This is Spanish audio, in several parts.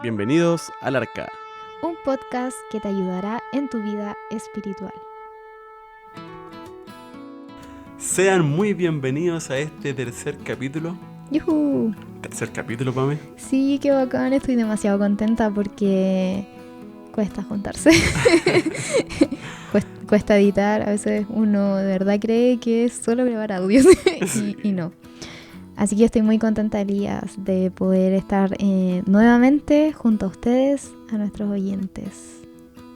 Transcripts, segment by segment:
Bienvenidos al Arca. Un podcast que te ayudará en tu vida espiritual. Sean muy bienvenidos a este tercer capítulo. ¡Yujú! ¿Tercer capítulo, Pame? Sí, qué bacán, estoy demasiado contenta porque cuesta juntarse. Cuesta editar, a veces uno de verdad cree que es solo grabar audios y no. Así que estoy muy contenta, Elías, de poder estar nuevamente junto a ustedes, a nuestros oyentes.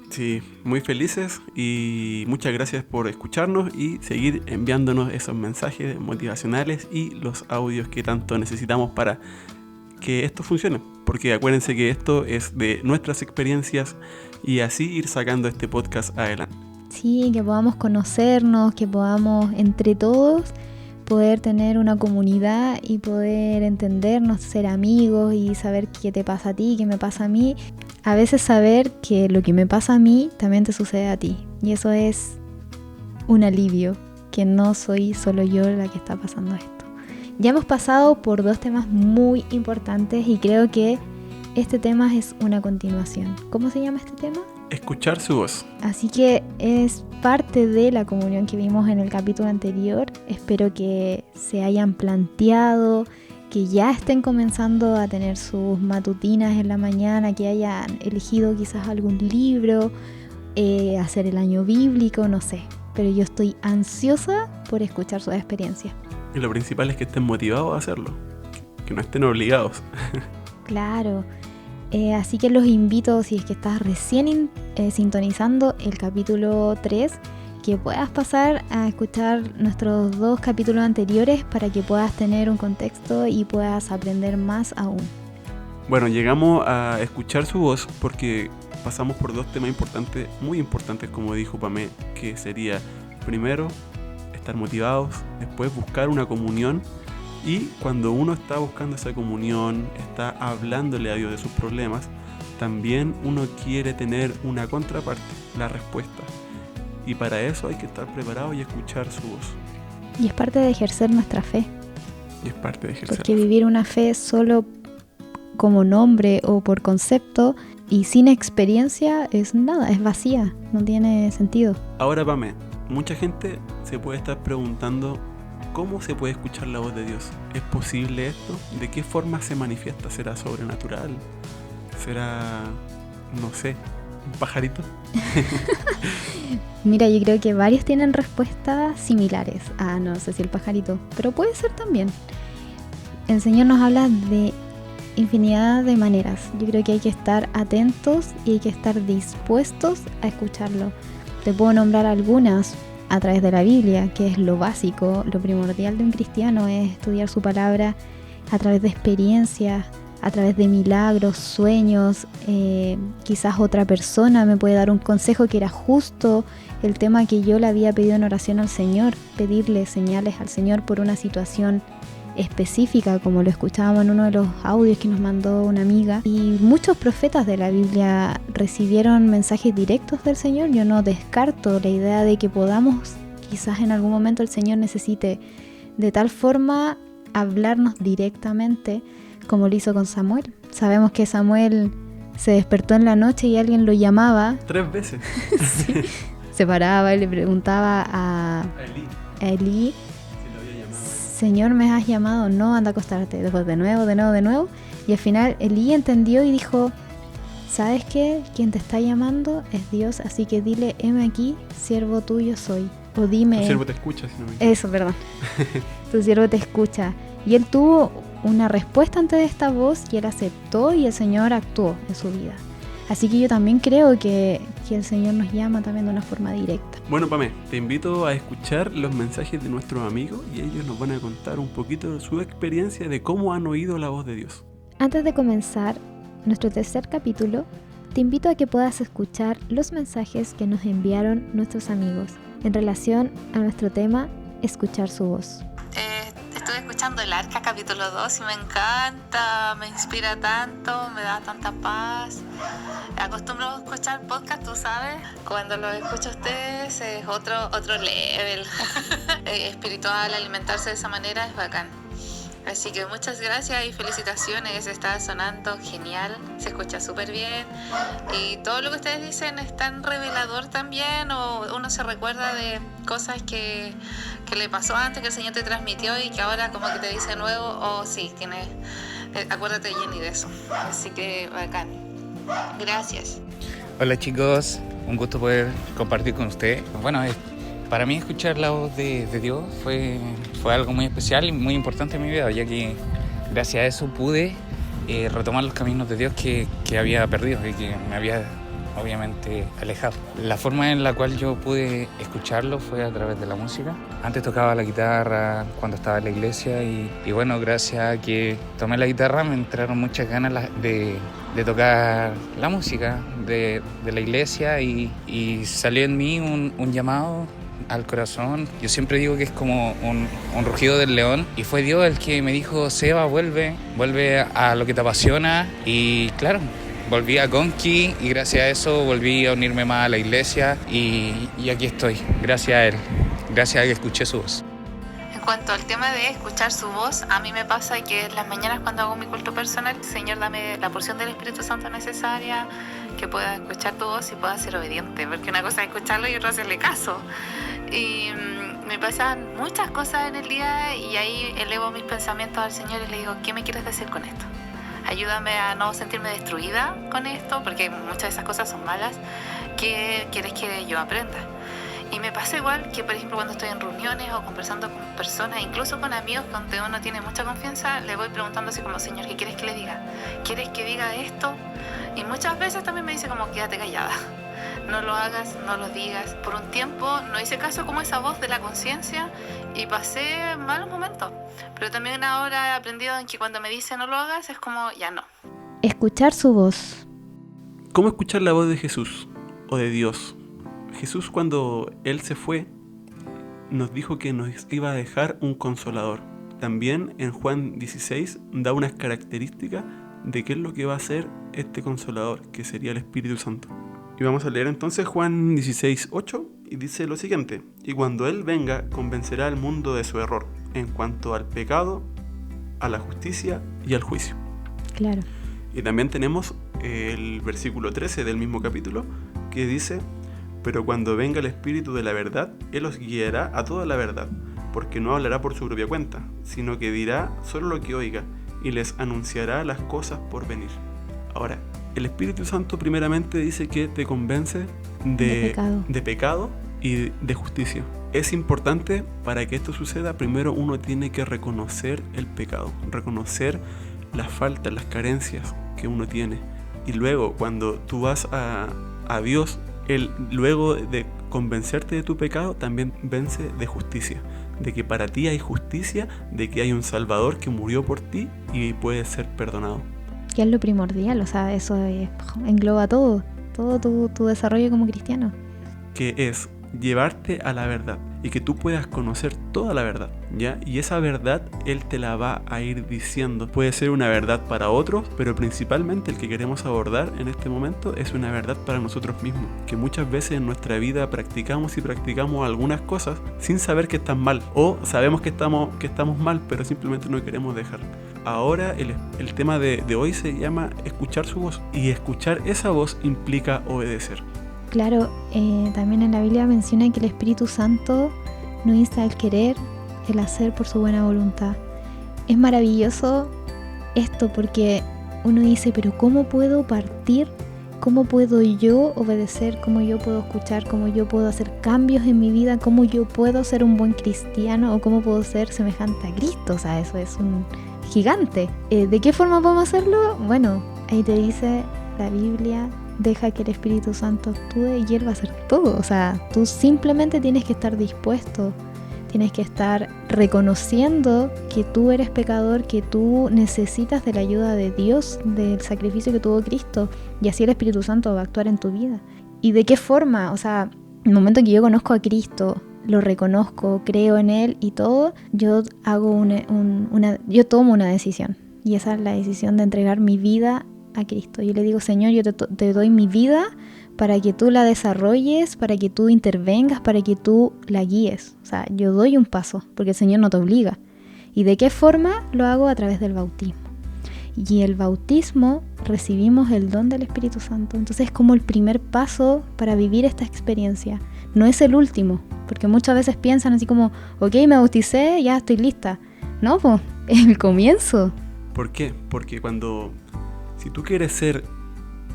Sí, muy felices y muchas gracias por escucharnos y seguir enviándonos esos mensajes motivacionales y los audios que tanto necesitamos para que esto funcione. Porque acuérdense que esto es de nuestras experiencias y así ir sacando este podcast adelante. Sí, que podamos conocernos, que podamos entre todos poder tener una comunidad y poder entendernos, ser amigos y saber qué te pasa a ti, qué me pasa a mí. A veces saber que lo que me pasa a mí también te sucede a ti. Y eso es un alivio, que no soy solo yo la que está pasando esto. Ya hemos pasado por dos temas muy importantes y creo que este tema es una continuación. ¿Cómo se llama este tema? Escuchar su voz. Así que es parte de la comunión que vimos en el capítulo anterior. Espero que se hayan planteado, que ya estén comenzando a tener sus matutinas en la mañana, que hayan elegido quizás algún libro, hacer el año bíblico, no sé. Pero yo estoy ansiosa por escuchar sus experiencias. Y lo principal es que estén motivados a hacerlo, que no estén obligados. Claro. Así que los invito, si es que estás recién sintonizando el capítulo 3, que puedas pasar a escuchar nuestros dos capítulos anteriores para que puedas tener un contexto y puedas aprender más aún. Bueno, llegamos a escuchar su voz porque pasamos por dos temas importantes, muy importantes, como dijo Pamé, que sería primero estar motivados, después buscar una comunión. Y cuando uno está buscando esa comunión, está hablándole a Dios de sus problemas, también uno quiere tener una contraparte, la respuesta. Y para eso hay que estar preparado y escuchar su voz. Y es parte de ejercer nuestra fe. Y es parte de ejercer. Porque vivir una fe solo como nombre o por concepto y sin experiencia es nada, es vacía, no tiene sentido. Ahora, Pamé, mucha gente se puede estar preguntando: ¿cómo se puede escuchar la voz de Dios? ¿Es posible esto? ¿De qué forma se manifiesta? ¿Será sobrenatural? ¿Será, no sé, un pajarito? Mira, yo creo que varios tienen respuestas similares. No sé si el pajarito, pero puede ser también. El Señor nos habla de infinidad de maneras. Yo creo que hay que estar atentos y hay que estar dispuestos a escucharlo. Te puedo nombrar algunas. A través de la Biblia, que es lo básico, lo primordial de un cristiano es estudiar su palabra a través de experiencias, a través de milagros, sueños. Quizás otra persona me puede dar un consejo que era justo el tema que yo le había pedido en oración al Señor, pedirle señales al Señor por una situación específica, como lo escuchábamos en uno de los audios que nos mandó una amiga. Y muchos profetas de la Biblia recibieron mensajes directos del Señor. Yo no descarto la idea de que podamos, quizás en algún momento el Señor necesite de tal forma hablarnos directamente como lo hizo con Samuel. Sabemos que Samuel se despertó en la noche y alguien lo llamaba 3 veces. Sí. Se paraba y le preguntaba a Elí: Señor, ¿me has llamado? No, anda a acostarte. Después de nuevo. Y al final Elí entendió y dijo: ¿sabes qué? Quien te está llamando es Dios, así que dile: heme aquí, siervo tuyo soy. O dime... Tu siervo te escucha, si no me equivoco. Eso, perdón. Tu siervo te escucha. Y él tuvo una respuesta ante esta voz y él aceptó y el Señor actuó en su vida. Así que yo también creo que el Señor nos llama también de una forma directa. Bueno, Pamé, te invito a escuchar los mensajes de nuestros amigos y ellos nos van a contar un poquito de su experiencia de cómo han oído la voz de Dios. Antes de comenzar nuestro tercer capítulo, te invito a que puedas escuchar los mensajes que nos enviaron nuestros amigos en relación a nuestro tema, escuchar su voz. Estoy escuchando el Arca capítulo 2 y me encanta, me inspira tanto, me da tanta paz. Acostumbro a escuchar podcast, tú sabes, cuando lo escucho a ustedes es otro level espiritual, alimentarse de esa manera es bacán. Así que muchas gracias y felicitaciones, está sonando genial, se escucha súper bien y todo lo que ustedes dicen es tan revelador también, o uno se recuerda de cosas que le pasó antes, que el Señor te transmitió y que ahora como que te dice nuevo, sí, acuérdate Jenny de eso, así que bacán, gracias. Hola chicos, un gusto poder compartir con ustedes. Bueno, para mí escuchar la voz de Dios fue algo muy especial y muy importante en mi vida, ya que gracias a eso pude retomar los caminos de Dios que había perdido y que me había obviamente alejado. La forma en la cual yo pude escucharlo fue a través de la música. Antes tocaba la guitarra cuando estaba en la iglesia y bueno, gracias a que tomé la guitarra me entraron muchas ganas de tocar la música de la iglesia y salió en mí un llamado al corazón. Yo siempre digo que es como un rugido del león y fue Dios el que me dijo: Seba, vuelve a lo que te apasiona. Y claro, volví a Conqui y gracias a eso volví a unirme más a la iglesia y aquí estoy, gracias a él, gracias a que escuché su voz. En cuanto al tema de escuchar su voz, a mí me pasa que en las mañanas cuando hago mi culto personal, Señor, dame la porción del Espíritu Santo necesaria, que pueda escuchar tu voz y pueda ser obediente, porque una cosa es escucharlo y otra es hacerle caso. Y me pasan muchas cosas en el día y ahí elevo mis pensamientos al Señor y le digo: ¿qué me quieres decir con esto? Ayúdame a no sentirme destruida con esto, porque muchas de esas cosas son malas. ¿Qué quieres que yo aprenda? Y me pasa igual que, por ejemplo, cuando estoy en reuniones o conversando con personas, incluso con amigos donde uno tiene mucha confianza, le voy preguntando así como: Señor, ¿qué quieres que le diga? ¿Quieres que diga esto? Y muchas veces también me dice como: quédate callada, no lo hagas, no lo digas. Por un tiempo no hice caso como esa voz de la conciencia y pasé malos momentos, pero también ahora he aprendido en que cuando me dice no lo hagas es como ya no. Escuchar su voz. ¿Cómo escuchar la voz de Jesús o de Dios? Jesús, cuando Él se fue, nos dijo que nos iba a dejar un consolador. También en Juan 16 da unas características de qué es lo que va a hacer este consolador, que sería el Espíritu Santo. Y vamos a leer entonces Juan 16:8 y dice lo siguiente: y cuando Él venga, convencerá al mundo de su error en cuanto al pecado, a la justicia y al juicio. Claro. Y también tenemos el versículo 13 del mismo capítulo que dice: pero cuando venga el Espíritu de la verdad, Él os guiará a toda la verdad, porque no hablará por su propia cuenta, sino que dirá solo lo que oiga y les anunciará las cosas por venir. Ahora, el Espíritu Santo primeramente dice que te convence de pecado y de justicia. Es importante, para que esto suceda, primero uno tiene que reconocer el pecado, reconocer las faltas, las carencias que uno tiene. Y luego, cuando tú vas a Dios, Él, luego de convencerte de tu pecado, también vence de justicia, de que para ti hay justicia, de que hay un Salvador que murió por ti y puede ser perdonado. Que es lo primordial, o sea, eso engloba todo tu desarrollo como cristiano. Que es llevarte a la verdad y que tú puedas conocer toda la verdad, ¿ya? Y esa verdad Él te la va a ir diciendo. Puede ser una verdad para otros, pero principalmente el que queremos abordar en este momento es una verdad para nosotros mismos, que muchas veces en nuestra vida practicamos algunas cosas sin saber que están mal, o sabemos que estamos mal, pero simplemente no queremos dejar. Ahora el tema de hoy se llama escuchar su voz, y escuchar esa voz implica obedecer. Claro, también en la Biblia menciona que el Espíritu Santo nos insta al querer, el hacer por su buena voluntad. Es maravilloso esto porque uno dice, pero ¿cómo puedo partir? ¿Cómo puedo yo obedecer? ¿Cómo yo puedo escuchar? ¿Cómo yo puedo hacer cambios en mi vida? ¿Cómo yo puedo ser un buen cristiano? ¿O cómo puedo ser semejante a Cristo? O sea, eso es un gigante. ¿De qué forma podemos hacerlo? Bueno, ahí te dice la Biblia: deja que el Espíritu Santo actúe y Él va a hacer todo. O sea, tú simplemente tienes que estar dispuesto, tienes que estar reconociendo que tú eres pecador, que tú necesitas de la ayuda de Dios, del sacrificio que tuvo Cristo, y así el Espíritu Santo va a actuar en tu vida. ¿Y de qué forma? O sea, en el momento en que yo conozco a Cristo, lo reconozco, creo en Él y todo, yo hago yo tomo una decisión, y esa es la decisión de entregar mi vida a Cristo. Yo le digo: Señor, yo te doy mi vida para que tú la desarrolles, para que tú intervengas, para que tú la guíes. O sea, yo doy un paso, porque el Señor no te obliga. ¿Y de qué forma? Lo hago a través del bautismo. Y el bautismo recibimos el don del Espíritu Santo. Entonces es como el primer paso para vivir esta experiencia. No es el último, porque muchas veces piensan así como, ok, me bauticé, ya estoy lista. No, pues, es el comienzo. ¿Por qué? Porque si tú quieres ser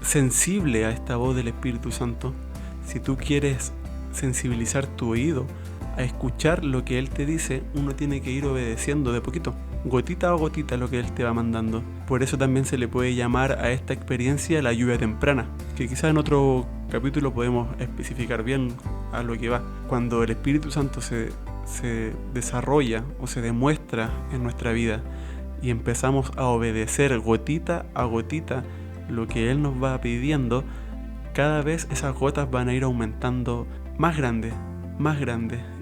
sensible a esta voz del Espíritu Santo, si tú quieres sensibilizar tu oído a escuchar lo que Él te dice, uno tiene que ir obedeciendo de poquito, gotita a gotita, lo que Él te va mandando. Por eso también se le puede llamar a esta experiencia la lluvia temprana, que quizás en otro capítulo podemos especificar bien a lo que va. Cuando el Espíritu Santo se desarrolla o se demuestra en nuestra vida y empezamos a obedecer gotita a gotita lo que Él nos va pidiendo, cada vez esas gotas van a ir aumentando más grande,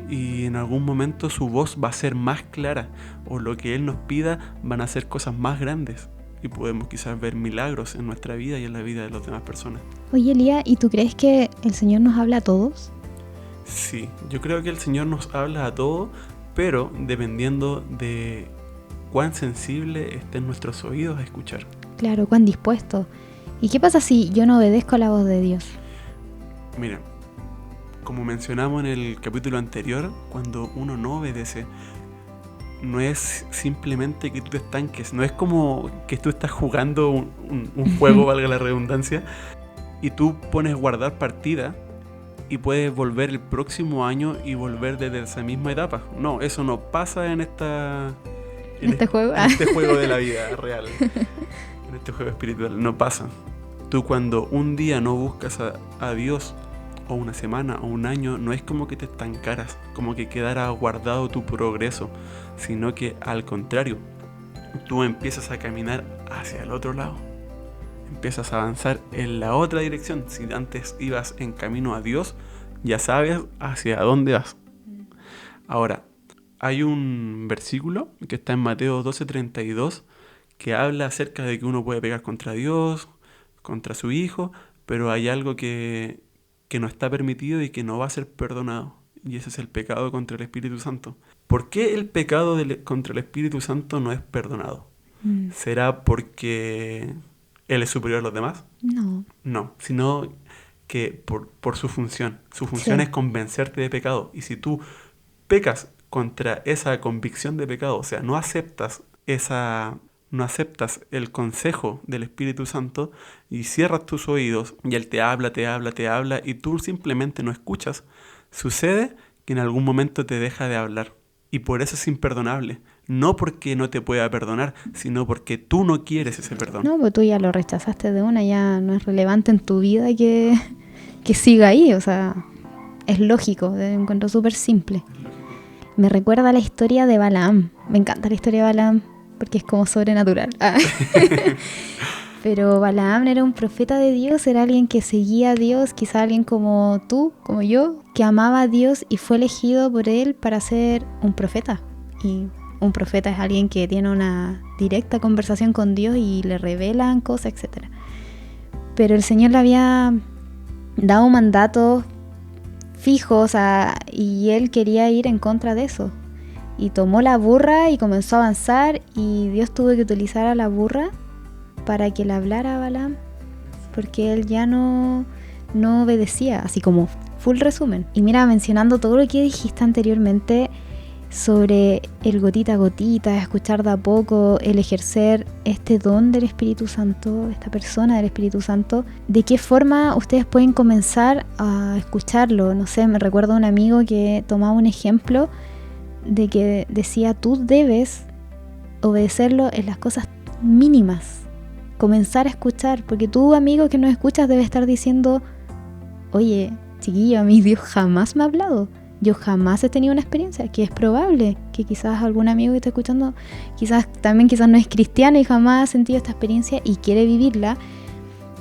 y en algún momento su voz va a ser más clara, o lo que Él nos pida van a ser cosas más grandes, y podemos quizás ver milagros en nuestra vida y en la vida de las demás personas. Oye, Elías, ¿y tú crees que el Señor nos habla a todos? Sí, yo creo que el Señor nos habla a todos, pero dependiendo de cuán sensible estén nuestros oídos a escuchar. Claro, cuán dispuesto. ¿Y qué pasa si yo no obedezco a la voz de Dios? Mira, como mencionamos en el capítulo anterior, cuando uno no obedece, no es simplemente que tú te estanques, no es como que tú estás jugando un juego, valga la redundancia, y tú pones guardar partida y puedes volver el próximo año y volver desde esa misma etapa. No, eso no pasa en este juego. En este juego de la vida real, en este juego espiritual, no pasa. Tú cuando un día no buscas a Dios, o una semana o un año, no es como que te estancaras, como que quedara guardado tu progreso, sino que al contrario, tú empiezas a caminar hacia el otro lado, empiezas a avanzar en la otra dirección. Si antes ibas en camino a Dios, ya sabes hacia dónde vas. Ahora, hay un versículo que está en Mateo 12:32 que habla acerca de que uno puede pecar contra Dios, contra su hijo, pero hay algo que no está permitido y que no va a ser perdonado, y ese es el pecado contra el Espíritu Santo. ¿Por qué el pecado contra el Espíritu Santo no es perdonado? ¿Será porque Él es superior a los demás? No, sino que por su función. Su función es convencerte de pecado, y si tú pecas contra esa convicción de pecado, o sea, no aceptas el consejo del Espíritu Santo y cierras tus oídos y Él te habla y tú simplemente no escuchas, sucede que en algún momento te deja de hablar, y por eso es imperdonable. No porque no te pueda perdonar, sino porque tú no quieres ese perdón. No, pues tú ya lo rechazaste de una, ya no es relevante en tu vida que siga ahí, o sea, es lógico, me encuentro súper simple. Me recuerda la historia de Balaam, me encanta la historia de Balaam, porque es como sobrenatural. Pero Balaam era un profeta de Dios, era alguien que seguía a Dios, quizá alguien como tú, como yo, que amaba a Dios y fue elegido por Él para ser un profeta. Y un profeta es alguien que tiene una directa conversación con Dios y le revelan cosas, etc. Pero el Señor le había dado un mandato fijo, o sea, y él quería ir en contra de eso. Y tomó la burra y comenzó a avanzar, y Dios tuvo que utilizar a la burra para que le hablara a Balaam, porque él ya no obedecía, así como full resumen. Y mira, mencionando todo lo que dijiste anteriormente sobre el gotita a gotita, escuchar de a poco, el ejercer este don del Espíritu Santo, esta persona del Espíritu Santo, ¿de qué forma ustedes pueden comenzar a escucharlo? No sé, me recuerdo a un amigo que tomaba un ejemplo de que decía, tú debes obedecerlo en las cosas mínimas, comenzar a escuchar, porque tú, amigo que nos escuchas, debes estar diciendo, oye, chiquillo, a mí Dios jamás me ha hablado, yo jamás he tenido una experiencia, que es probable que quizás algún amigo que está escuchando, quizás no es cristiano y jamás ha sentido esta experiencia y quiere vivirla.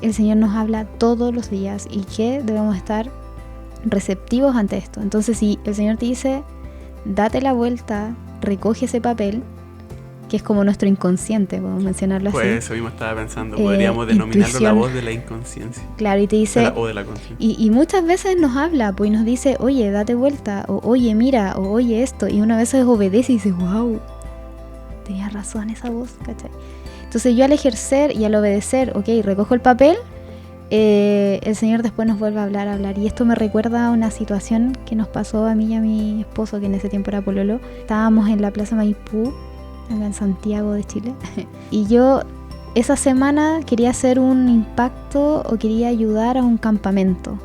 El Señor nos habla todos los días y que debemos estar receptivos ante esto. Entonces, si el Señor te dice, date la vuelta, recoge ese papel, que es como nuestro inconsciente, podemos mencionarlo así. Pues eso mismo estaba pensando, podríamos denominarlo intuición. La voz de la inconsciencia. Claro, y te dice, o de la conciencia. Y muchas veces nos habla, pues, y nos dice, oye, date vuelta, o oye, mira, o oye esto, y una vez obedece y dice, wow, tenía razón esa voz, ¿cachai? Entonces yo al ejercer y al obedecer, ok, recojo el papel, el Señor después nos vuelve a hablar. Y esto me recuerda a una situación que nos pasó a mí y a mi esposo, que en ese tiempo era pololo. Estábamos en la Plaza Maipú, acá en Santiago de Chile. Y yo esa semana quería hacer un impacto o quería ayudar a un campamento.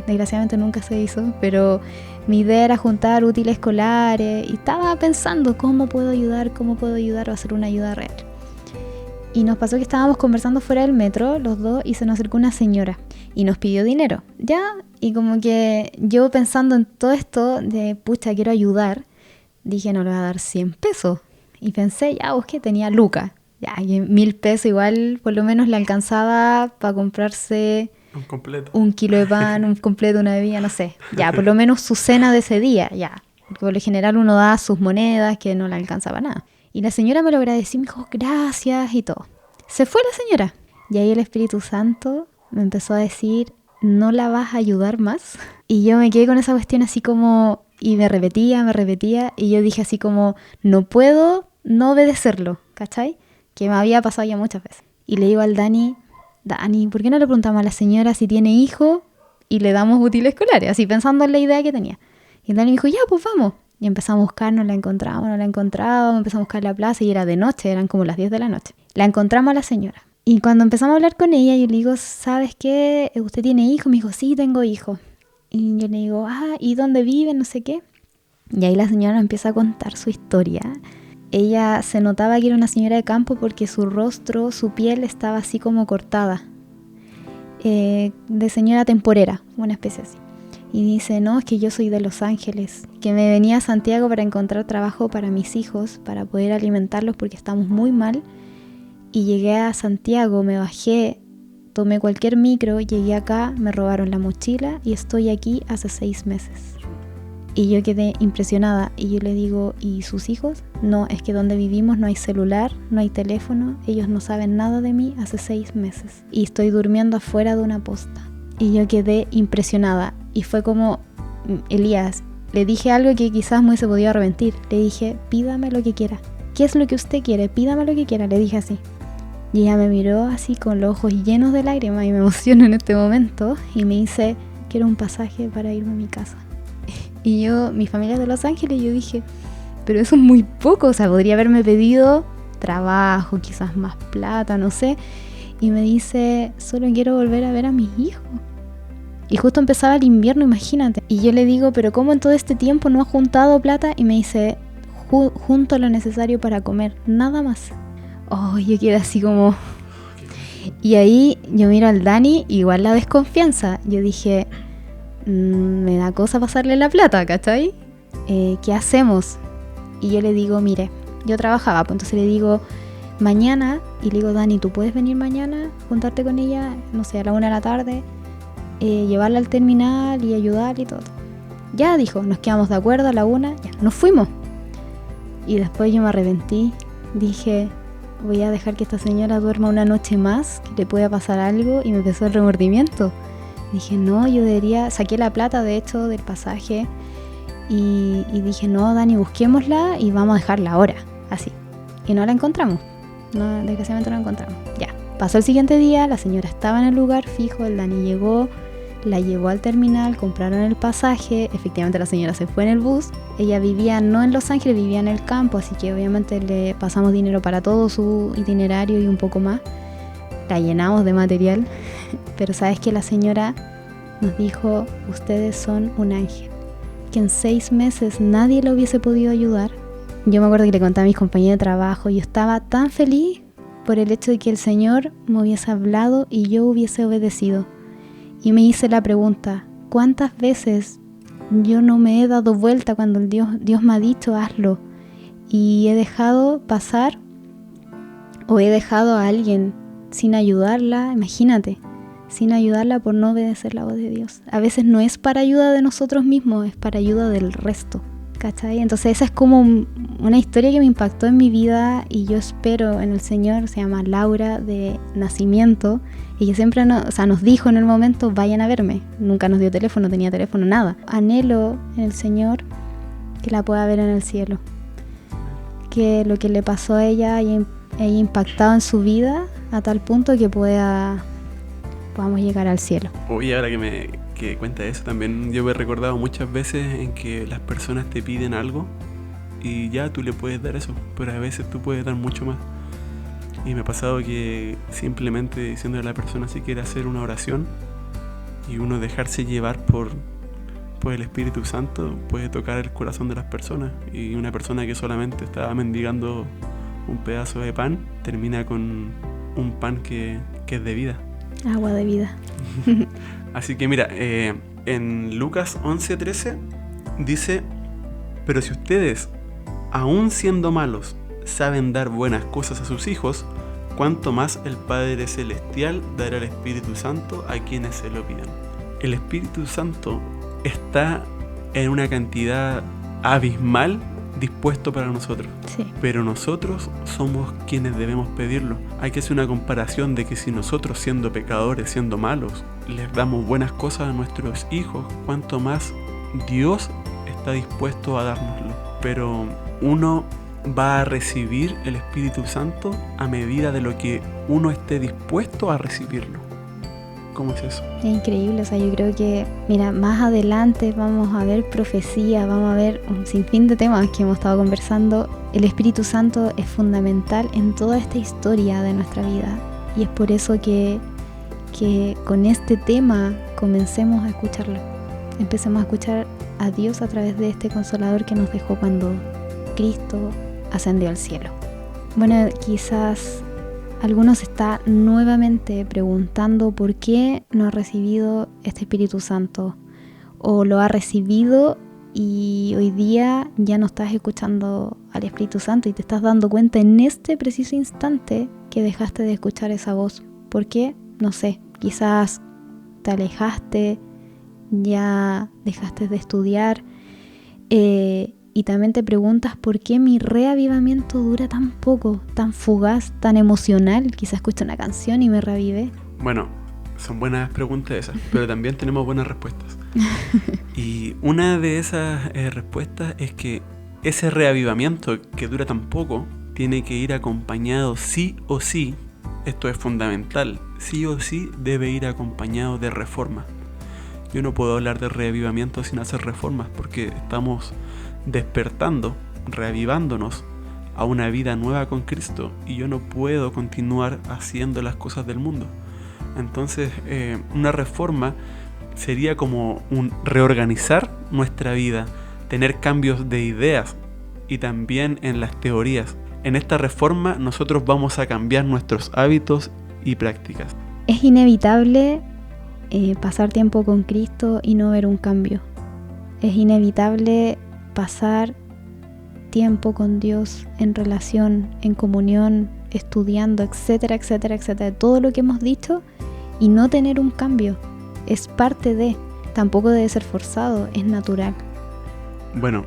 Desgraciadamente nunca se hizo, pero mi idea era juntar útiles escolares y estaba pensando cómo puedo ayudar o hacer una ayuda real. Y nos pasó que estábamos conversando fuera del metro, los dos, y se nos acercó una señora y nos pidió dinero, ¿ya? Y como que yo pensando en todo esto de, pucha, quiero ayudar, dije, no, le voy a dar 100 pesos. Y pensé, ya, busqué, tenía lucas. Ya, y 1.000 pesos igual, por lo menos le alcanzaba para comprarse un kilo de pan, un completo, una bebida, no sé. Ya, por lo menos su cena de ese día, ya. Porque por lo general uno da sus monedas que no le alcanzaba nada. Y la señora me lo agradeció, me dijo gracias y todo. Se fue la señora. Y ahí el Espíritu Santo me empezó a decir, ¿no la vas a ayudar más? Y yo me quedé con esa cuestión así como, y me repetía, y yo dije así como, no puedo no obedecerlo, ¿cachai? Que me había pasado ya muchas veces. Y le digo al Dani, ¿por qué no le preguntamos a la señora si tiene hijo y le damos útiles escolares? Así pensando en la idea que tenía. Y el Dani me dijo, ya, pues vamos. Y empezamos a buscar, no la encontrábamos, empezamos a buscar la plaza y era de noche, eran como las 10 de la noche. La encontramos a la señora. Y cuando empezamos a hablar con ella, yo le digo, ¿sabes qué? ¿Usted tiene hijo? Me dijo, sí, tengo hijo. Y yo le digo, ¿y dónde vive? No sé qué. Y ahí la señora empieza a contar su historia. Ella se notaba que era una señora de campo porque su rostro, su piel estaba así como cortada. De señora temporera, una especie así. Y dice, no, es que yo soy de Los Ángeles, que me venía a Santiago para encontrar trabajo para mis hijos, para poder alimentarlos porque estamos muy mal. Y llegué a Santiago, me bajé, tomé cualquier micro, llegué acá, me robaron la mochila y estoy aquí hace 6 meses. Y yo quedé impresionada y yo le digo, ¿y sus hijos? No, es que donde vivimos no hay celular, no hay teléfono, ellos no saben nada de mí hace 6 meses. Y estoy durmiendo afuera de una posta. Y yo quedé impresionada y fue como, Elías, le dije algo que quizás me hubiese podido arrepentir. Le dije, pídame lo que quiera. ¿Qué es lo que usted quiere? Pídame lo que quiera, le dije así. Y ella me miró así con los ojos llenos de lágrimas y me emociono en este momento y me dice, quiero un pasaje para irme a mi casa. Y yo, mi familia es de Los Ángeles, y yo dije, pero eso es muy poco, o sea, podría haberme pedido trabajo, quizás más plata, no sé. Y me dice, solo quiero volver a ver a mis hijos. Y justo empezaba el invierno, imagínate. Y yo le digo, pero ¿cómo en todo este tiempo no has juntado plata? Y me dice, junto lo necesario para comer, nada más. Oh, yo quedé así como... Y ahí yo miro al Dani, igual la desconfianza. Yo dije, me da cosa pasarle la plata, ¿cachai? ¿Qué hacemos? Y yo le digo, mire, yo trabajaba, pues entonces le digo, mañana, y le digo, Dani, ¿tú puedes venir mañana, juntarte con ella, no sé, a la 1 de la tarde, llevarla al terminal y ayudar y todo? Ya, dijo, nos quedamos de acuerdo a la 1, ya, nos fuimos. Y después yo me arrepentí, dije, voy a dejar que esta señora duerma una noche más, que le pueda pasar algo, y me empezó el remordimiento. Dije, no, yo debería, saqué la plata de hecho del pasaje y dije, no, Dani, busquémosla y vamos a dejarla ahora, así. Y no la encontramos, no, desgraciadamente no la encontramos. Ya, pasó el siguiente día, la señora estaba en el lugar fijo, el Dani llegó, la llevó al terminal, compraron el pasaje, efectivamente la señora se fue en el bus. Ella vivía no en Los Ángeles, vivía en el campo, así que obviamente le pasamos dinero para todo su itinerario y un poco más. La llenamos de material, pero sabes que la señora nos dijo, ustedes son un ángel, que en 6 meses nadie le hubiese podido ayudar. Yo me acuerdo que le contaba a mis compañeros de trabajo, yo estaba tan feliz por el hecho de que el Señor me hubiese hablado y yo hubiese obedecido. Y me hice la pregunta, ¿cuántas veces yo no me he dado vuelta cuando Dios me ha dicho hazlo? Y he dejado pasar o he dejado a alguien sin ayudarla, imagínate, sin ayudarla por no obedecer la voz de Dios. A veces no es para ayuda de nosotros mismos, es para ayuda del resto, ¿cachai? Entonces esa es como una historia que me impactó en mi vida y yo espero en el Señor. Se llama Laura, de nacimiento, y que siempre nos dijo en el momento, vayan a verme. Nunca nos dio teléfono, tenía teléfono, nada. Anhelo en el Señor que la pueda ver en el cielo, que lo que le pasó a ella haya impactado en su vida a tal punto que podamos llegar al cielo. Oye, ahora que cuenta eso, también yo me he recordado muchas veces en que las personas te piden algo y ya tú le puedes dar eso, pero a veces tú puedes dar mucho más. Y me ha pasado que simplemente diciéndole a la persona si quiere hacer una oración y uno dejarse llevar por el Espíritu Santo puede tocar el corazón de las personas. Y una persona que solamente estaba mendigando un pedazo de pan termina con un pan que es de vida. Agua de vida. Así que mira, en Lucas 11:13 dice: pero si ustedes, aun siendo malos, saben dar buenas cosas a sus hijos, cuánto más el Padre Celestial dará el Espíritu Santo a quienes se lo pidan. El Espíritu Santo está en una cantidad abismal dispuesto para nosotros. Sí. Pero nosotros somos quienes debemos pedirlo. Hay que hacer una comparación de que si nosotros, siendo pecadores, siendo malos, les damos buenas cosas a nuestros hijos, cuánto más Dios está dispuesto a dárnoslo. Pero uno va a recibir el Espíritu Santo a medida de lo que uno esté dispuesto a recibirlo. ¿Cómo es eso? Es increíble, o sea, yo creo que, mira, más adelante vamos a ver profecía, vamos a ver un sinfín de temas que hemos estado conversando. El Espíritu Santo es fundamental en toda esta historia de nuestra vida y es por eso que con este tema comencemos a escucharlo. Empecemos a escuchar a Dios a través de este Consolador que nos dejó cuando Cristo ascendió al cielo. Bueno, quizás algunos está nuevamente preguntando por qué no ha recibido este Espíritu Santo, o lo ha recibido y hoy día ya no estás escuchando al Espíritu Santo y te estás dando cuenta en este preciso instante que dejaste de escuchar esa voz. ¿Por qué? No sé, quizás te alejaste, ya dejaste de estudiar, y también te preguntas por qué mi reavivamiento dura tan poco, tan fugaz, tan emocional. Quizás escucho una canción y me reavivé. Bueno, son buenas preguntas esas, pero también tenemos buenas respuestas. Y una de esas respuestas es que ese reavivamiento que dura tan poco tiene que ir acompañado sí o sí, esto es fundamental, sí o sí debe ir acompañado de reforma. Yo no puedo hablar de reavivamiento sin hacer reformas porque estamos despertando, reavivándonos a una vida nueva con Cristo y yo no puedo continuar haciendo las cosas del mundo. Entonces, una reforma sería como un reorganizar nuestra vida, tener cambios de ideas y también en las teorías. En esta reforma nosotros vamos a cambiar nuestros hábitos y prácticas. Es inevitable pasar tiempo con Cristo y no ver un cambio. Es inevitable pasar tiempo con Dios en relación, en comunión, estudiando, etcétera, etcétera, etcétera. Todo lo que hemos dicho y no tener un cambio. Es parte de, tampoco debe ser forzado, es natural. Bueno,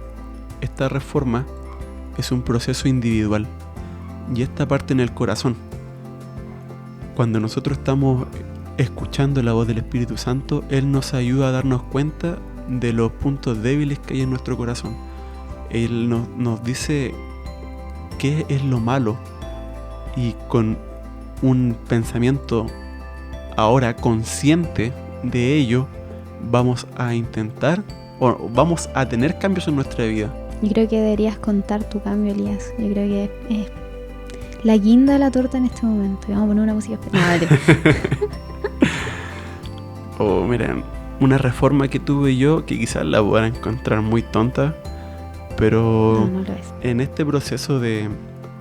esta reforma es un proceso individual y esta parte en el corazón. Cuando nosotros estamos escuchando la voz del Espíritu Santo, Él nos ayuda a darnos cuenta de los puntos débiles que hay en nuestro corazón. Él nos dice qué es lo malo y con un pensamiento ahora consciente de ello vamos a intentar o vamos a tener cambios en nuestra vida. Yo creo que deberías contar tu cambio, Elías. Yo creo que es la guinda de la torta en este momento. Vamos a poner una música Oh, miren, una reforma que tuve yo, que quizás la puedan encontrar muy tonta, pero no lo es. En este proceso de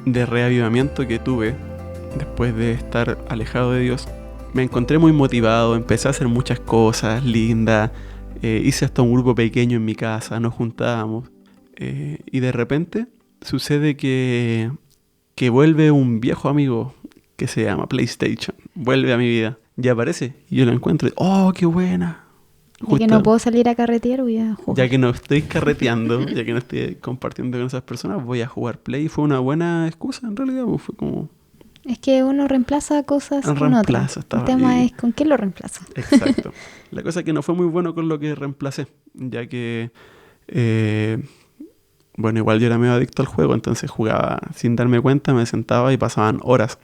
reavivamiento que tuve, después de estar alejado de Dios, me encontré muy motivado, empecé a hacer muchas cosas lindas, hice hasta un grupo pequeño en mi casa, nos juntábamos, y de repente sucede que vuelve un viejo amigo que se llama PlayStation, vuelve a mi vida. Y aparece, y yo lo encuentro, ¡oh, qué buena! Ya que no puedo salir a carretear, voy a jugar. Ya que no estoy carreteando, ya que no estoy compartiendo con esas personas, voy a jugar Play. Y fue una buena excusa, en realidad, pues fue como... Es que uno reemplaza cosas con otras. El tema es con qué lo reemplaza. Exacto. La cosa es que no fue muy bueno con lo que reemplacé, ya que Bueno, igual yo era medio adicto al juego, entonces jugaba sin darme cuenta, me sentaba y pasaban horas.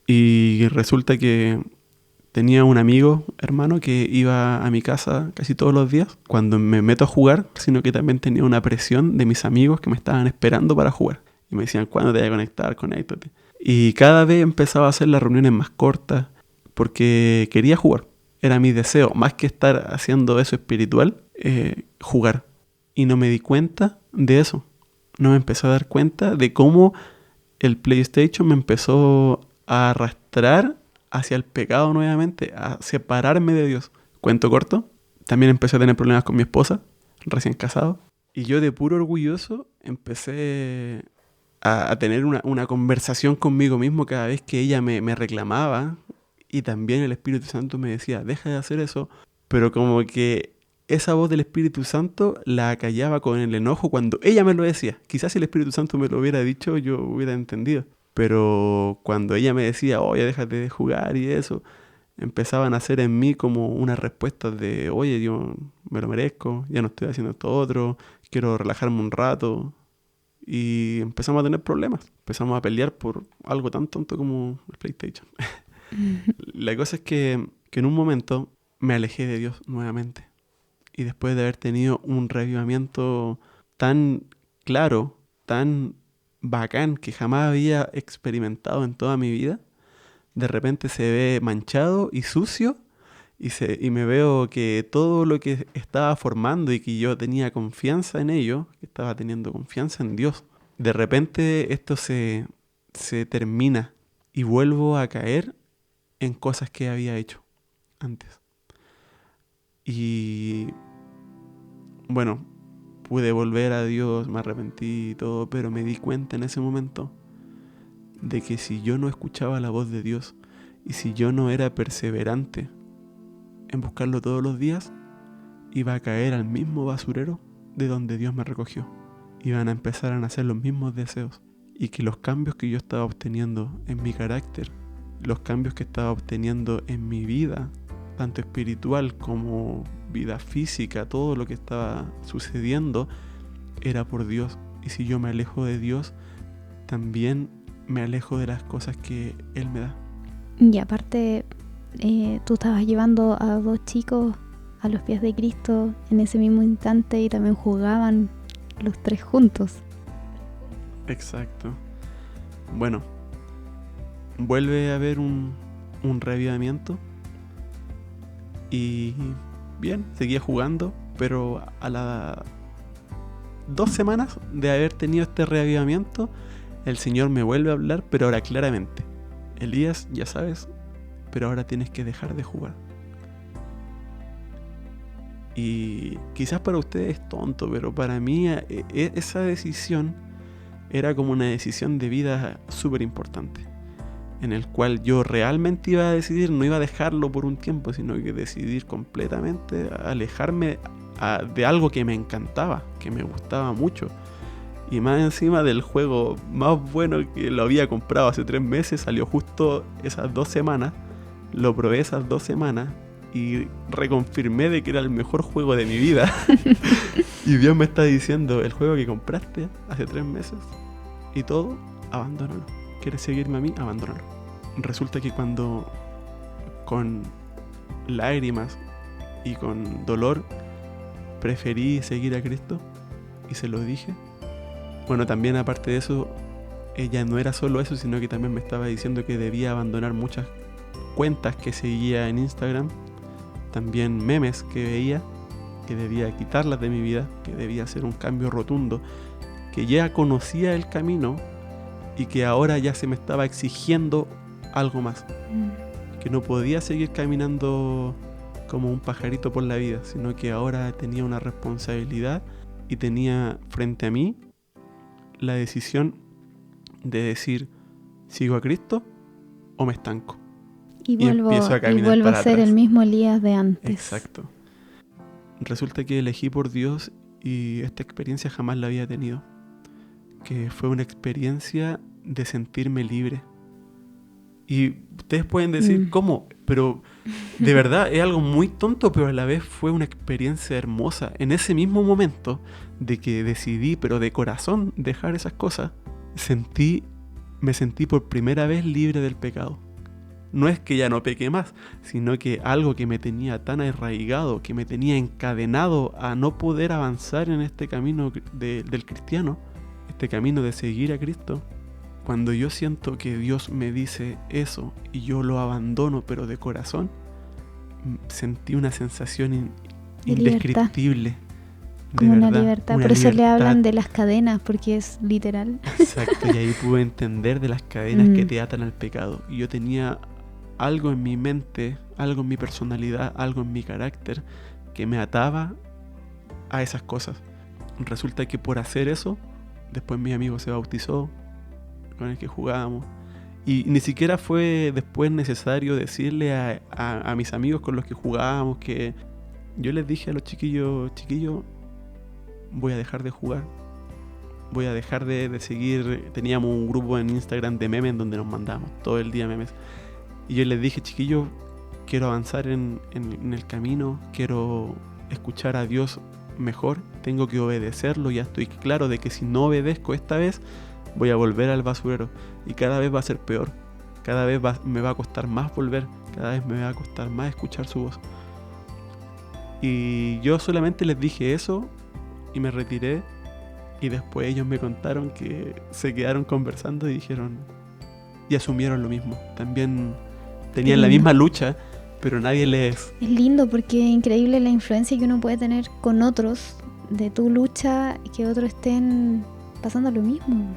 Y resulta que tenía un amigo, hermano, que iba a mi casa casi todos los días cuando me meto a jugar, sino que también tenía una presión de mis amigos que me estaban esperando para jugar. Y me decían, ¿cuándo te voy a conectar? Conéctate. Y cada vez empezaba a hacer las reuniones más cortas porque quería jugar. Era mi deseo, más que estar haciendo eso espiritual, jugar. Y no me di cuenta de eso. No me empecé a dar cuenta de cómo el PlayStation me empezó a arrastrar hacia el pecado nuevamente, a separarme de Dios. Cuento corto, también empecé a tener problemas con mi esposa, recién casado. Y yo de puro orgulloso empecé a tener una conversación conmigo mismo cada vez que ella me reclamaba. Y también el Espíritu Santo me decía, deja de hacer eso. Pero como que esa voz del Espíritu Santo la acallaba con el enojo cuando ella me lo decía. Quizás si el Espíritu Santo me lo hubiera dicho, yo hubiera entendido. Pero cuando ella me decía, oye, déjate de jugar y eso, empezaban a hacer en mí como unas respuestas de, oye, yo me lo merezco, ya no estoy haciendo esto otro, quiero relajarme un rato. Y empezamos a tener problemas. Empezamos a pelear por algo tan tonto como el PlayStation. La cosa es que en un momento me alejé de Dios nuevamente. Y después de haber tenido un reavivamiento tan claro, tan bacán que jamás había experimentado en toda mi vida, de repente se ve manchado y sucio y me veo que todo lo que estaba formando y que yo tenía confianza en ello, que estaba teniendo confianza en Dios, de repente esto se termina y vuelvo a caer en cosas que había hecho antes. Y bueno, pude volver a Dios, me arrepentí y todo, pero me di cuenta en ese momento de que si yo no escuchaba la voz de Dios y si yo no era perseverante en buscarlo todos los días, iba a caer al mismo basurero de donde Dios me recogió. Iban a empezar a nacer los mismos deseos y que los cambios que yo estaba obteniendo en mi carácter, los cambios que estaba obteniendo en mi vida, tanto espiritual como vida física, todo lo que estaba sucediendo era por Dios. Y si yo me alejo de Dios, también me alejo de las cosas que Él me da. Y aparte, tú estabas llevando a 2 chicos a los pies de Cristo en ese mismo instante y también jugaban los 3 juntos. Exacto. Bueno, vuelve a haber un reavivamiento y bien, seguía jugando, pero a las 2 semanas de haber tenido este reavivamiento, el Señor me vuelve a hablar, pero ahora claramente. Elías, ya sabes, pero ahora tienes que dejar de jugar. Y quizás para ustedes es tonto, pero para mí esa decisión era como una decisión de vida súper importante, en el cual yo realmente iba a decidir, no iba a dejarlo por un tiempo, sino que decidir completamente alejarme de algo que me encantaba, que me gustaba mucho. Y más encima del juego más bueno que lo había comprado hace 3 meses, salió justo esas 2 semanas, lo probé esas 2 semanas y reconfirmé de que era el mejor juego de mi vida. Y Dios me está diciendo, el juego que compraste hace 3 meses y todo, abandónalo. ¿Quieres seguirme a mí? Abandónalo. Resulta que cuando con lágrimas y con dolor preferí seguir a Cristo y se lo dije, bueno, también aparte de eso, ella no era solo eso, sino que también me estaba diciendo que debía abandonar muchas cuentas que seguía en Instagram, también memes que veía, que debía quitarlas de mi vida, que debía hacer un cambio rotundo, que ya conocía el camino y que ahora ya se me estaba exigiendo algo más, que no podía seguir caminando como un pajarito por la vida, sino que ahora tenía una responsabilidad y tenía frente a mí la decisión de decir, ¿sigo a Cristo o me estanco? Y vuelvo para a ser atrás. el mismo Elías de antes. Exacto. Resulta que elegí por Dios y esta experiencia jamás la había tenido, que fue una experiencia de sentirme libre, Y ustedes pueden decir, ¿cómo? Pero de verdad es algo muy tonto, pero a la vez fue una experiencia hermosa. En ese mismo momento de que decidí, pero de corazón, dejar esas cosas, me sentí por primera vez libre del pecado. No es que ya no peque más, sino que algo que me tenía tan arraigado, que me tenía encadenado a no poder avanzar en este camino del cristiano, este camino de seguir a Cristo. Cuando yo siento que Dios me dice eso y yo lo abandono, pero de corazón, sentí una sensación indescriptible. Como de una verdad, libertad. una Por eso le libertad. hablan de las cadenas, porque es literal. Exacto, y ahí pude entender de las cadenas que te atan al pecado. Y yo tenía algo en mi mente, algo en mi personalidad, algo en mi carácter que me ataba a esas cosas. Resulta que por hacer eso, después mi amigo se bautizó, con el que jugábamos, y ni siquiera fue después necesario decirle a mis amigos con los que jugábamos que yo les dije a los chiquillos, voy a dejar de jugar, voy a dejar de seguir. Teníamos un grupo en Instagram de memes donde nos mandábamos todo el día memes, y yo les dije, chiquillos, quiero avanzar en el camino, quiero escuchar a Dios mejor, tengo que obedecerlo, ya estoy claro de que si no obedezco esta vez voy a volver al basurero y cada vez va a ser peor, cada vez me va a costar más volver, cada vez me va a costar más escuchar su voz. Y yo solamente les dije eso y me retiré, y después ellos me contaron que se quedaron conversando y dijeron, y asumieron lo mismo, también tenían la misma lucha, pero nadie les... Es lindo porque es increíble la influencia que uno puede tener con otros de tu lucha, y que otros estén pasando lo mismo.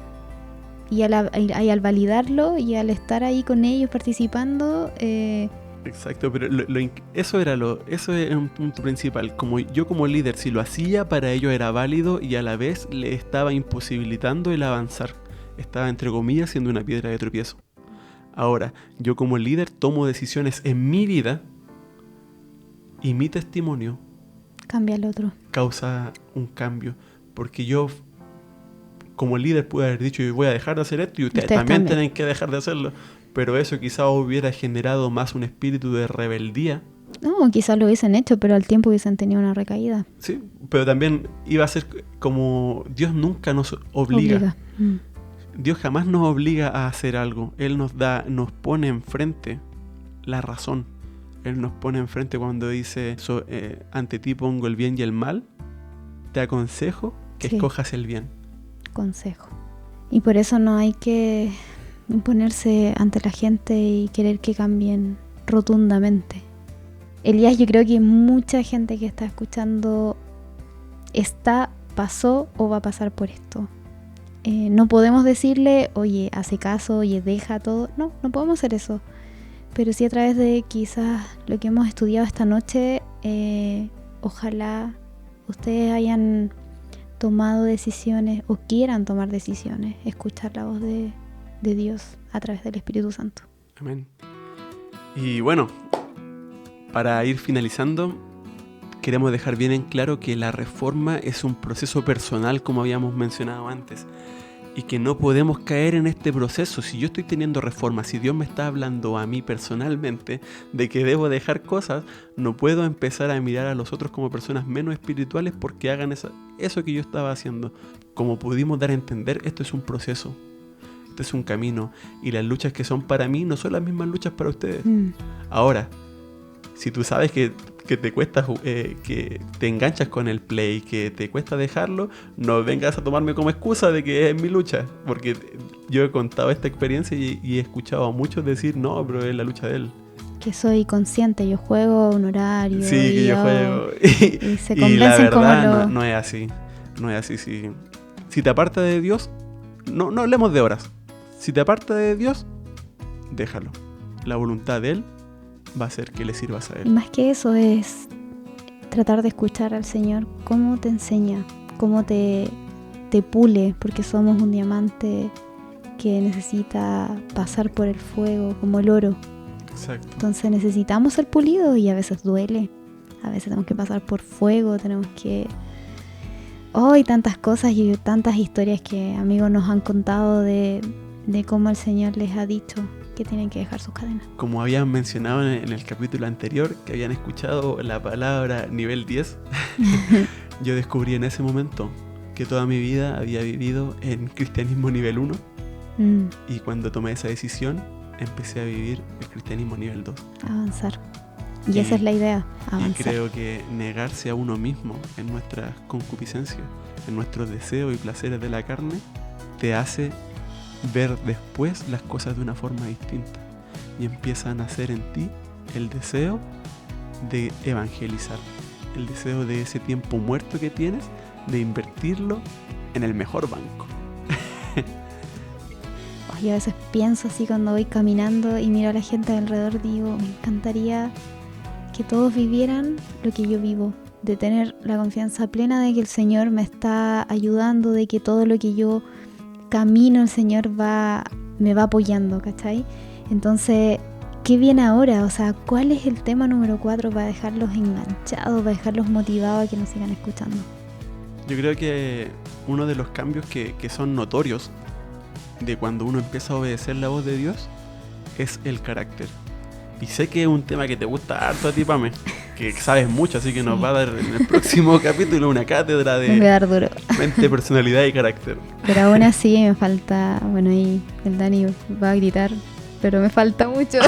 Y al validarlo y al estar ahí con ellos participando... Exacto, pero eso es un punto principal. Como yo como líder, si lo hacía, para ellos era válido y a la vez le estaba imposibilitando el avanzar. Estaba, entre comillas, siendo una piedra de tropiezo. Ahora, yo como líder tomo decisiones en mi vida y mi testimonio cambia al otro. Causa un cambio. Porque yo, como líder, pude haber dicho, yo voy a dejar de hacer esto y ustedes también tienen que dejar de hacerlo. Pero eso quizás hubiera generado más un espíritu de rebeldía. No, quizás lo hubiesen hecho, pero al tiempo hubiesen tenido una recaída. Sí, pero también iba a ser como Dios nunca nos obliga. Dios jamás nos obliga a hacer algo. Él nos pone enfrente la razón. Él nos pone enfrente cuando dice, ante ti pongo el bien y el mal, te aconsejo que escojas el bien. Consejo. Y por eso no hay que imponerse ante la gente y querer que cambien rotundamente. Elías, yo creo que mucha gente que está escuchando pasó o va a pasar por esto. No podemos decirle, oye, hace caso, oye, deja todo. No podemos hacer eso. Pero sí a través de quizás lo que hemos estudiado esta noche, ojalá ustedes hayan tomado decisiones o quieran tomar decisiones, escuchar la voz de Dios a través del Espíritu Santo. Amén. Y bueno, para ir finalizando, queremos dejar bien en claro que la reforma es un proceso personal, como habíamos mencionado antes, y que no podemos caer en este proceso. Si yo estoy teniendo reforma, si Dios me está hablando a mí personalmente de que debo dejar cosas, no puedo empezar a mirar a los otros como personas menos espirituales porque hagan eso que yo estaba haciendo. Como pudimos dar a entender, esto es un proceso. Este es un camino, y las luchas que son para mí no son las mismas luchas para ustedes. Ahora, si tú sabes que te cuesta, que te enganchas con el play, que te cuesta dejarlo, no vengas a tomarme como excusa de que es mi lucha, porque yo he contado esta experiencia y he escuchado a muchos decir, no, pero es la lucha de él. Que soy consciente, yo juego un horario. Sí, que yo juego. Y se convencen, y la verdad, como no es así. No es así. Si te apartas de Dios, no hablemos de horas. Si te apartas de Dios, déjalo. La voluntad de Él va a hacer que le sirvas a Él. Y más que eso es tratar de escuchar al Señor, cómo te enseña, cómo te pule, porque somos un diamante que necesita pasar por el fuego, como el oro. Exacto. Entonces necesitamos ser pulidos y a veces duele. A veces tenemos que pasar por fuego, tenemos que... Hay tantas cosas y tantas historias que amigos nos han contado de cómo el Señor les ha dicho que tienen que dejar sus cadenas. Como habían mencionado en el capítulo anterior, que habían escuchado la palabra nivel 10, yo descubrí en ese momento que toda mi vida había vivido en cristianismo nivel 1 y cuando tomé esa decisión empecé a vivir el cristianismo nivel 2. Avanzar. Y esa es la idea, avanzar. Y creo que negarse a uno mismo en nuestras concupiscencias, en nuestros deseos y placeres de la carne, te hace ver después las cosas de una forma distinta. Y empieza a nacer en ti el deseo de evangelizar, el deseo de ese tiempo muerto que tienes, de invertirlo en el mejor banco. Yo a veces pienso así cuando voy caminando y miro a la gente alrededor, digo, me encantaría que todos vivieran lo que yo vivo, de tener la confianza plena de que el Señor me está ayudando, de que todo lo que yo camino el Señor me va apoyando, ¿cachai? Entonces, ¿qué viene ahora? O sea, ¿cuál es el tema número 4 para dejarlos enganchados, para dejarlos motivados a que nos sigan escuchando? Yo creo que uno de los cambios que son notorios de cuando uno empieza a obedecer la voz de Dios es el carácter. Y sé que es un tema que te gusta harto a ti, Pame, que sabes mucho, así que sí, nos va a dar en el próximo capítulo una cátedra de mente, personalidad y carácter. Pero aún así me falta, bueno, ahí el Dani va a gritar, pero me falta mucho.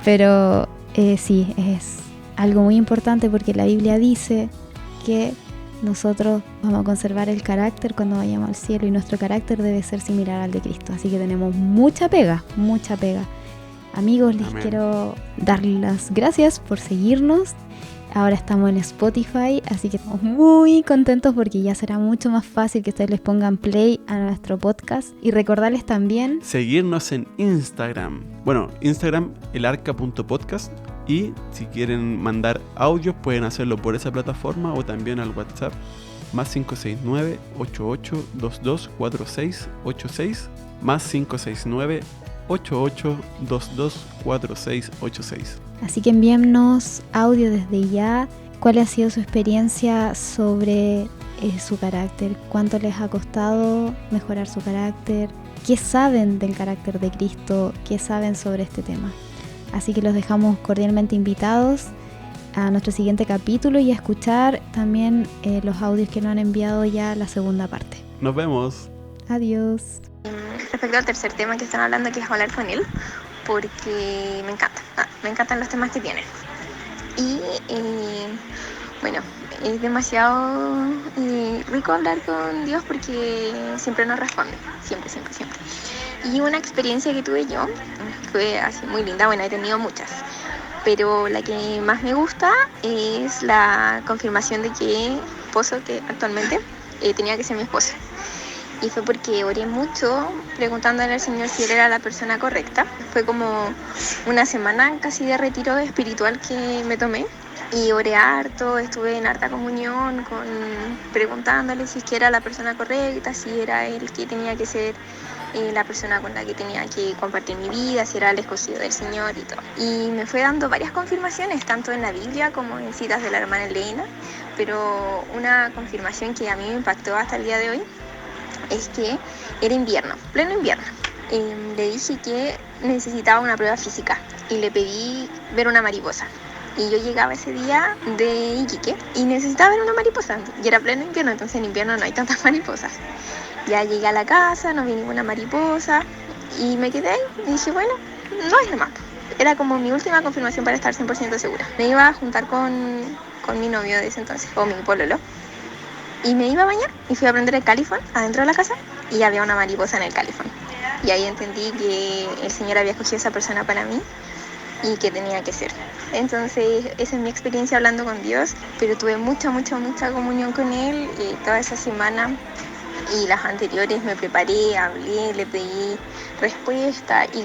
Pero sí, es algo muy importante porque la Biblia dice que nosotros vamos a conservar el carácter cuando vayamos al cielo y nuestro carácter debe ser similar al de Cristo. Así que tenemos mucha pega, mucha pega. Amigos, les quiero dar las gracias por seguirnos. Ahora estamos en Spotify, así que estamos muy contentos porque ya será mucho más fácil que ustedes les pongan play a nuestro podcast. Y recordarles también seguirnos en Instagram. Bueno, Instagram, elarca.podcast. Y si quieren mandar audios pueden hacerlo por esa plataforma o también al WhatsApp más 569-8822-4686 más 569-8822-4686. Así que envíennos audio desde ya. ¿Cuál ha sido su experiencia sobre su carácter? ¿Cuánto les ha costado mejorar su carácter? ¿Qué saben del carácter de Cristo? ¿Qué saben sobre este tema? Así que los dejamos cordialmente invitados a nuestro siguiente capítulo y a escuchar también los audios que nos han enviado ya la segunda parte. Nos vemos. Adiós. Respecto al tercer tema que están hablando, que es hablar con él, porque me encanta. Me encantan los temas que tienen. Y bueno, es demasiado rico hablar con Dios porque siempre nos responde. Siempre. Y una experiencia que tuve yo fue así muy linda, bueno, he tenido muchas, pero la que más me gusta es la confirmación de que mi esposo, que actualmente tenía que ser mi esposo. Y fue porque oré mucho preguntándole al Señor si él era la persona correcta. Fue como una semana casi de retiro espiritual que me tomé. Y oré harto, estuve en harta comunión, preguntándole si es que era la persona correcta, si era él que tenía que ser la persona con la que tenía que compartir mi vida, si era el escogido del Señor y todo. Y me fue dando varias confirmaciones, tanto en la Biblia como en citas de la hermana Elena, pero una confirmación que a mí me impactó hasta el día de hoy es que era invierno, pleno invierno. Le dije que necesitaba una prueba física y le pedí ver una mariposa. Y yo llegaba ese día de Iquique y necesitaba ver una mariposa. Y era pleno invierno, entonces en invierno no hay tantas mariposas. Ya llegué a la casa, no vi ninguna mariposa y me quedé ahí y dije, bueno, no es nomás. Era como mi última confirmación para estar 100% segura. Me iba a juntar con mi novio de ese entonces, o mi pololo, y me iba a bañar y fui a prender el califón adentro de la casa y había una mariposa en el califón. Y ahí entendí que el Señor había escogido a esa persona para mí y que tenía que ser. Entonces esa es mi experiencia hablando con Dios, pero tuve mucha comunión con Él toda esa semana. Y las anteriores me preparé, hablé, le pedí respuesta y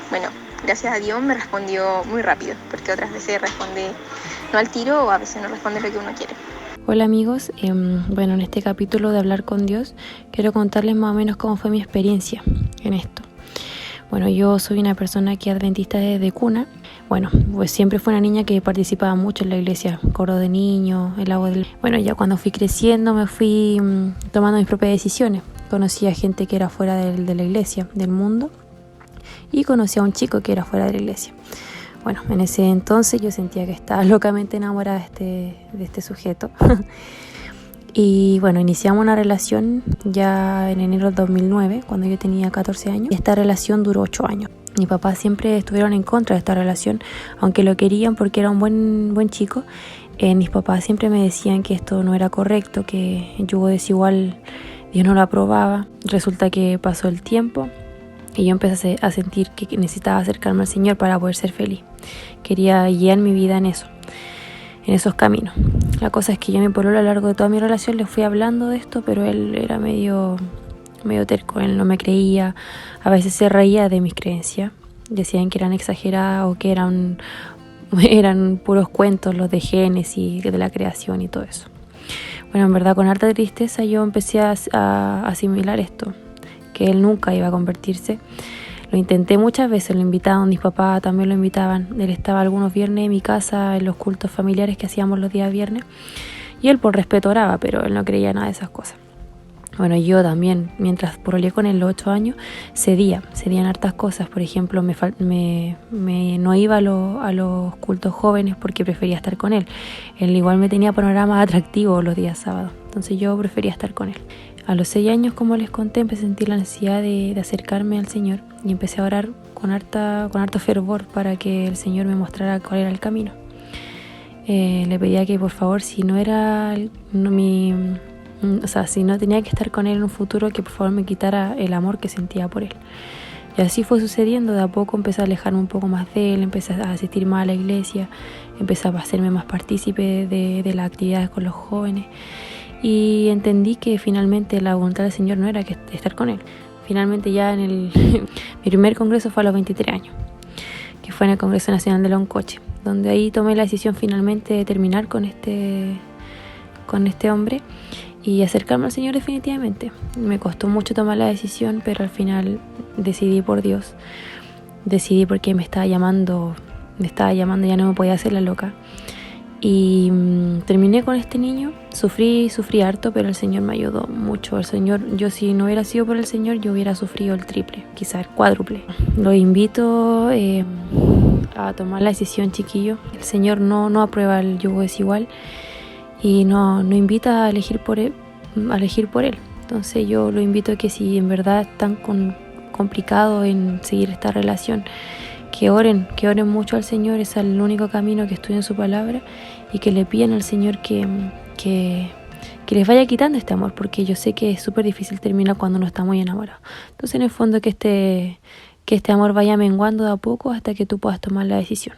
bueno, gracias a Dios me respondió muy rápido, porque otras veces responde no al tiro o a veces no responde lo que uno quiere. Hola amigos, bueno, en este capítulo de Hablar con Dios quiero contarles más o menos cómo fue mi experiencia en esto. Bueno, yo soy una persona que es adventista desde cuna. Bueno, pues siempre fue una niña que participaba mucho en la iglesia, coro de niños, el agua del... Bueno, ya cuando fui creciendo me fui tomando mis propias decisiones. Conocí a gente que era fuera de la iglesia, del mundo. y conocí a un chico que era fuera de la iglesia. Bueno, en ese entonces yo sentía que estaba locamente enamorada de este sujeto. Y bueno, iniciamos una relación ya en enero del 2009, cuando yo tenía 14 años. Y esta relación duró 8 años. Mis papás siempre estuvieron en contra de esta relación, aunque lo querían porque era un buen chico. Mis papás siempre me decían que esto no era correcto, que el yugo desigual Dios no lo aprobaba. Resulta que pasó el tiempo y yo empecé a sentir que necesitaba acercarme al Señor para poder ser feliz. Quería guiar mi vida en esos caminos. La cosa es que yo a mi pololo a lo largo de toda mi relación le fui hablando de esto, pero él era medio terco, él no me creía, a veces se reía de mis creencias, decían que eran exageradas o que eran puros cuentos los de Génesis, de la creación y todo eso. Bueno, en verdad con harta tristeza yo empecé a asimilar esto, que él nunca iba a convertirse. Lo intenté muchas veces, lo invitaban, mis papás también lo invitaban. Él estaba algunos viernes en mi casa, en los cultos familiares que hacíamos los días viernes. Y él por respeto oraba, pero él no creía nada de esas cosas. Bueno, yo también, mientras pololeé con él los 8 años, cedían hartas cosas. Por ejemplo, no iba a los cultos jóvenes porque prefería estar con él. Él igual me tenía panoramas atractivos los días sábados, entonces yo prefería estar con él. A los 6 años, como les conté, empecé a sentir la necesidad de acercarme al Señor y empecé a orar con harto fervor para que el Señor me mostrara cuál era el camino. Le pedía que por favor, si no tenía que estar con Él en un futuro, que por favor me quitara el amor que sentía por Él. Y así fue sucediendo. De a poco empecé a alejarme un poco más de Él, empecé a asistir más a la iglesia, empecé a hacerme más partícipe de las actividades con los jóvenes. Y entendí que finalmente la voluntad del Señor no era que estar con Él. Finalmente ya mi primer congreso fue a los 23 años, que fue en el Congreso Nacional de Loncoche, donde ahí tomé la decisión finalmente de terminar con este hombre y acercarme al Señor definitivamente. Me costó mucho tomar la decisión, pero al final decidí por Dios. Decidí porque me estaba llamando, ya no me podía hacer la loca. Y terminé con este niño. Sufrí harto, pero el Señor me ayudó mucho. El Señor, yo si no hubiera sido por el Señor, yo hubiera sufrido el triple, quizás el cuádruple. Los invito a tomar la decisión, chiquillos. El Señor no aprueba el yugo desigual y no invita a elegir por él. Entonces yo lo invito a que si en verdad están complicado en seguir esta relación, que oren mucho al Señor. Es el único camino, que estudien su palabra y que le pidan al Señor que les vaya quitando este amor, porque yo sé que es súper difícil terminar cuando uno está muy enamorado. Entonces en el fondo que este amor vaya menguando de a poco hasta que tú puedas tomar la decisión.